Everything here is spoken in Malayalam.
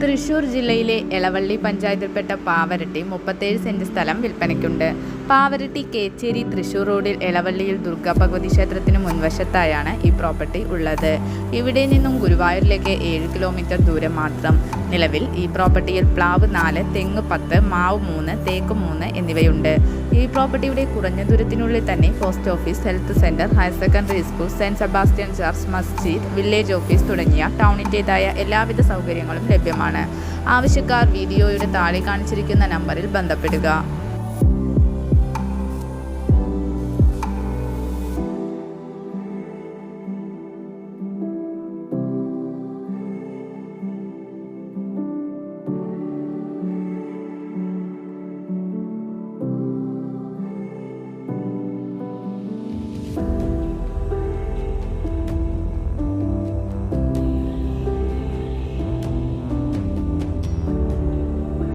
തൃശൂർ ജില്ലയിലെ എളവള്ളി പഞ്ചായത്തിൽപ്പെട്ട പാവരട്ടി 37 സെന്റ് സ്ഥലം വിൽപ്പനയ്ക്കുണ്ട്. പാവരട്ടി കേച്ചേരി തൃശൂർ റോഡിൽ എളവള്ളിയിൽ ദുർഗാ ഭഗവതി ക്ഷേത്രത്തിന് മുൻവശത്തായാണ് ഈ പ്രോപ്പർട്ടി ഉള്ളത്. ഇവിടെ നിന്നും ഗുരുവായൂരിലേക്ക് 7 കിലോമീറ്റർ ദൂരം മാത്രം. നിലവിൽ ഈ പ്രോപ്പർട്ടിയിൽ പ്ലാവ് 4, തെങ്ങ് 10, മാവ് 3, തേക്ക് 3 എന്നിവയുണ്ട്. ഈ പ്രോപ്പർട്ടിയുടെ കുറഞ്ഞ ദൂരത്തിനുള്ളിൽ തന്നെ post office, health centre, higher secondary school, Saint Sebastian church, മസ്ജിദ്, വില്ലേജ് ഓഫീസ് തുടങ്ങിയ ടൗണിൻ്റെതായ എല്ലാവിധ സൗകര്യങ്ങളും ലഭ്യമാണ്. ആവശ്യക്കാർ വീഡിയോയുടെ താഴെ കാണിച്ചിരിക്കുന്ന നമ്പറിൽ ബന്ധപ്പെടുക.